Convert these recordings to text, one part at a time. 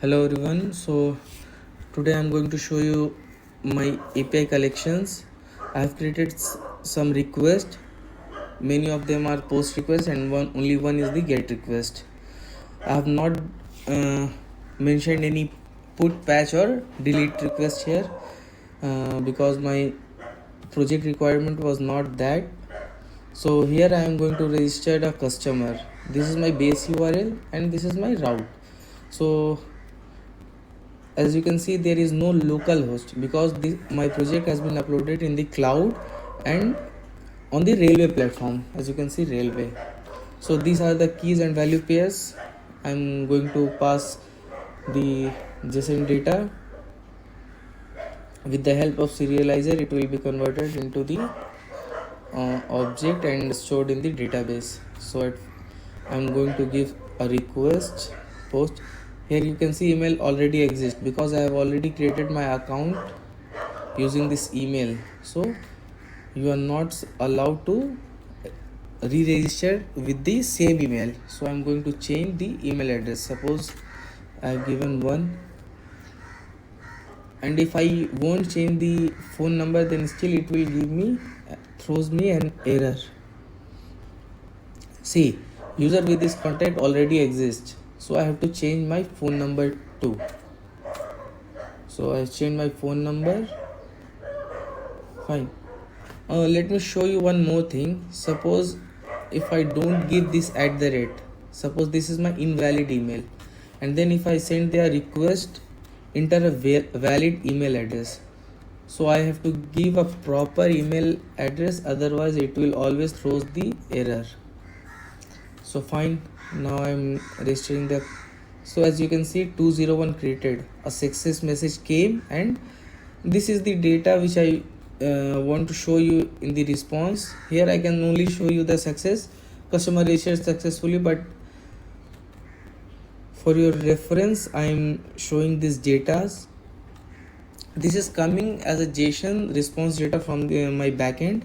Hello everyone. So today I'm going to show you my API collections. I have created some requests. Many of them are post requests and only one is the get request. I have not mentioned any put, patch or delete request here because my project requirement was not that. So here I am going to register a customer. This is my base URL and this is my route. So as you can see, there is no local host because my project has been uploaded in the cloud and on the railway platform. As you can see, railway. So these are the keys and value pairs. I'm going to pass the JSON data. With the help of serializer, it will be converted into the object and stored in the database. So I'm going to give a request post. Here you can see email already exists because I have already created my account using this email. So you are not allowed to re-register with the same email. So I'm going to change the email address. Suppose I have given one, and if I won't change the phone number, then still it will throws me an error. See, user with this contact already exists, so I have to change my phone number too. So I change my phone number. Fine. Let me show you one more thing. Suppose if I don't give this @, suppose this is my invalid email, and then if I send their request, enter a valid email address. So I have to give a proper email address, otherwise it will always throws the error. So fine, now I'm registering the. So as you can see, 201 created, a success message came, and this is the data which I want to show you in the response. Here I can only show you the success, customer registered successfully, but for your reference I am showing this data. This is coming as a JSON response data from my backend.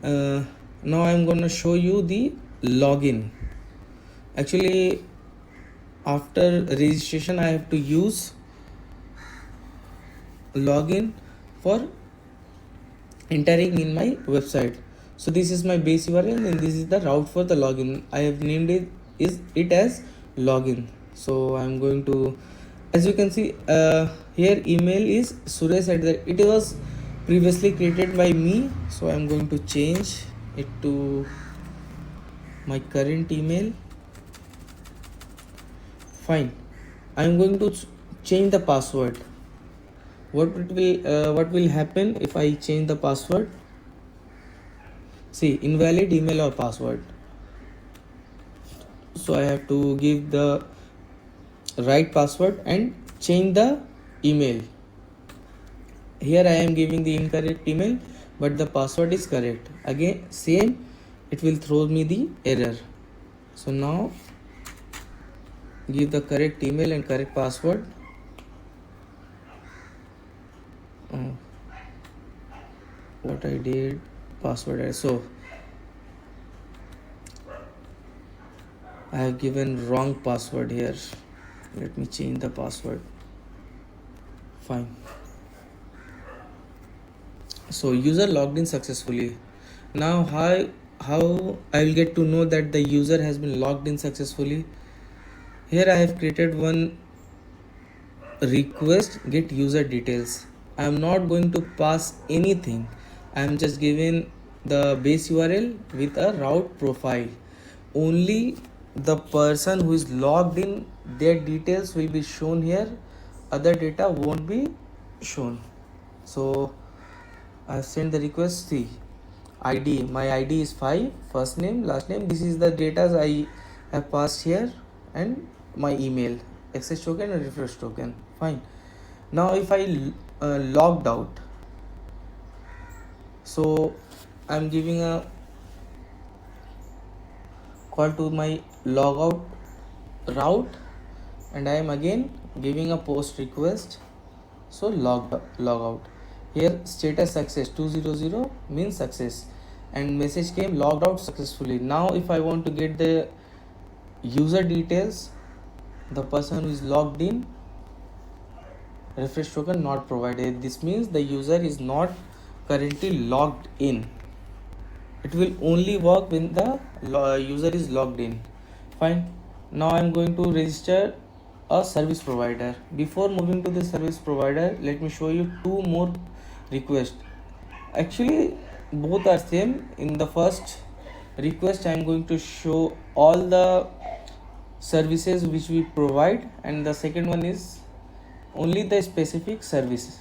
Now I'm going to show you the login. Actually, after registration I have to use login for entering in my website. So this is my base URL and this is the route for the login. I have named it as login. So I'm going to, as you can see here, email is Suresh it was previously created by me, so I'm going to change it to my current email. Fine, I'm going to change the password. What will happen if I change the password? See, invalid email or password. So I have to give the right password and change the email. Here I am giving the incorrect email, but the password is correct. Again, same, it will throw me the error. So now give the correct email and correct password. What I did, password. So I have given wrong password here. Let me change the password. Fine. So user logged in successfully. Now how I will get to know that the user has been logged in successfully? Here I have created one request get user details. I am not going to pass anything. I am just giving the base URL with a route profile. Only the person who is logged in, their details will be shown here. Other data won't be shown. So I send the request. See, ID, my ID is 5, first name, last name. This is the data I have passed here, and my email, access token and refresh token. Fine. Now if I logged out, so I'm giving a call to my logout route, and I am again giving a post request. So logout. Here status success 200 means success, and message came logged out successfully. Now if I want to get the user details, the person who is logged in, refresh token not provided. This means the user is not currently logged in. It will only work when the user is logged in. Fine. Now I'm going to register a service provider. Before moving to the service provider, let me show you two more requests. Actually both are same. In the first request I'm going to show all the services which we provide, and the second one is only the specific services.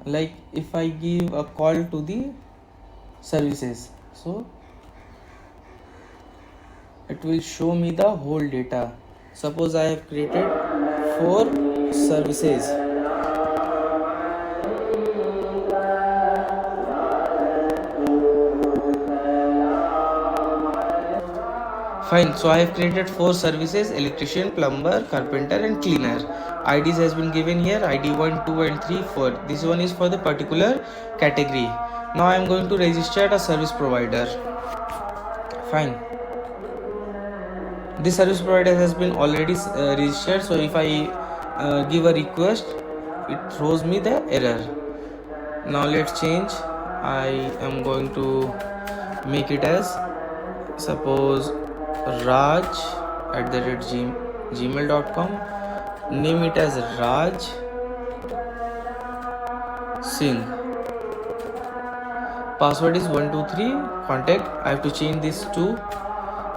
Like if I give a call to the services, so it will show me the whole data. Suppose I have created 4 services. Fine, so I have created 4 services: electrician, plumber, carpenter and cleaner. IDs has been given here, ID 1, 2 and 3, 4. This one is for the particular category. Now I am going to register a service provider. Fine. This service provider has been already registered, so if I give a request, it throws me the error. Now let's change. I am going to make it as, suppose, raj@gmail.com. Name it as Raj Singh. Password is 123. Contact, I have to change this to,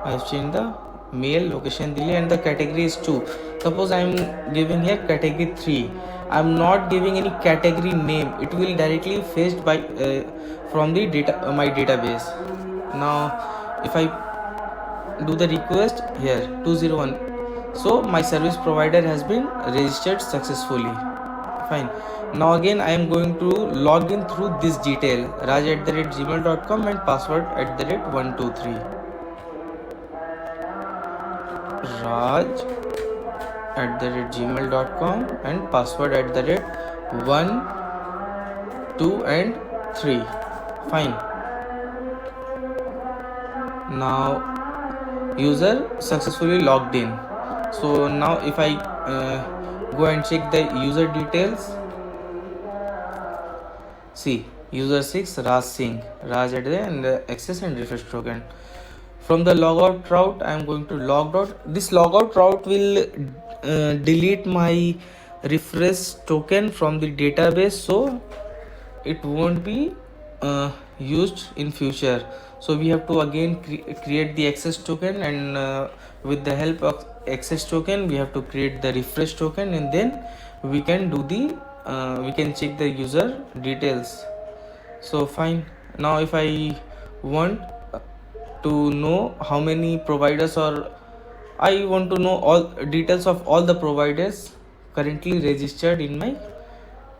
I have changed the mail, location Delhi, and the category is 2. Suppose I am giving here category 3. I am not giving any category name. It will directly fetched by from the data my database. Now if I do the request here 201, so my service provider has been registered successfully. Fine. Now again I am going to log in through this detail, raj@gmail.com and password @123. raj@gmail.com and password @1, 2 and 3. Fine. Now user successfully logged in. So now if I go and check the user details, see user 6 Raj Singh, Raj at the and access and refresh token. From the logout route I am going to logged out. This logout route will delete my refresh token from the database, so it won't be used in future. So we have to again create the access token, and with the help of access token we have to create the refresh token, and then we can do the we can check the user details. So fine. Now if I want to know how many providers, or I want to know all details of all the providers currently registered in my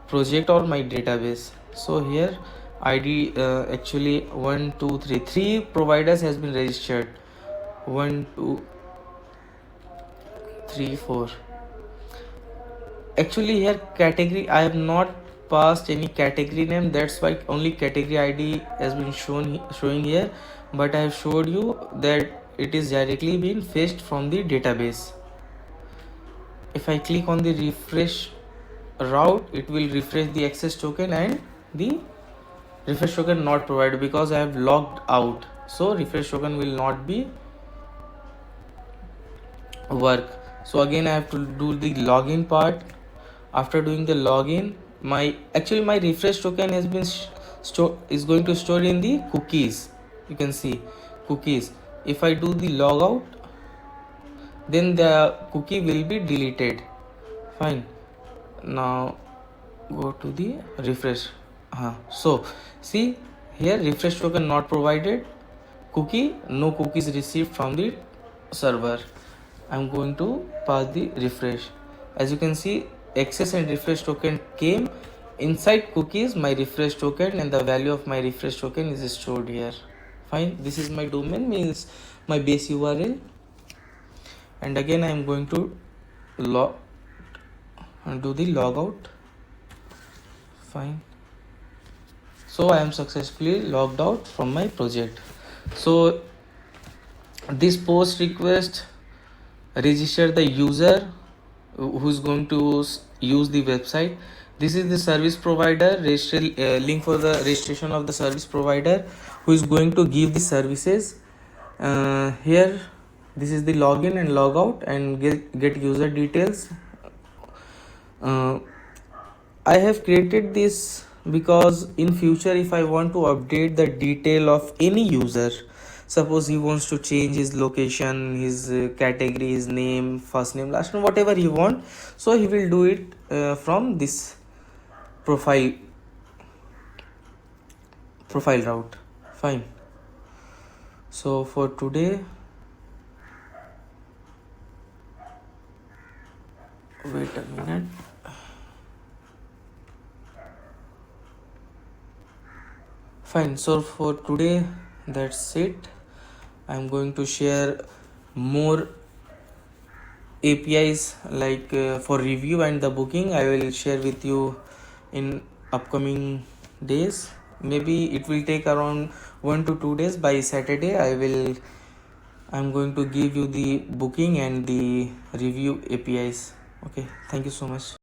project or my database. So here ID actually 1, 2, 3, 3 providers has been registered. 1, 2, 3, 4. Actually here category I have not passed any category name, that's why only category ID has been showing here, but I have showed you that it is directly being fetched from the database. If I click on the refresh route, it will refresh the access token and the refresh token not provided because I have logged out, so refresh token will not be work. So again I have to do the login part. After doing the login, my refresh token has been is going to store in the cookies. You can see cookies. If I do the logout, then the cookie will be deleted. Fine. Now go to the refresh. So see here, refresh token not provided, cookie, no cookies received from the server. I'm going to pass the refresh. As you can see, access and refresh token came inside cookies, my refresh token, and the value of my refresh token is stored here. Fine. This is my domain, means my base URL, and again I am going to do the logout. Fine. So I am successfully logged out from my project. So this post request register the user who's going to use the website. This is the service provider link for the registration of the service provider who is going to give the services. Here this is the login and logout and get user details. I have created this because in future if I want to update the detail of any user, suppose he wants to change his location, his category, his name, first name, last name, whatever he want, so he will do it from this profile route. Fine. So for today, wait a minute. Fine. So for today, that's it. I'm going to share more APIs like for review and the booking. I will share with you in upcoming days. Maybe it will take around 1 to 2 days. By Saturday I'm going to give you the booking and the review APIs. Okay, thank you so much.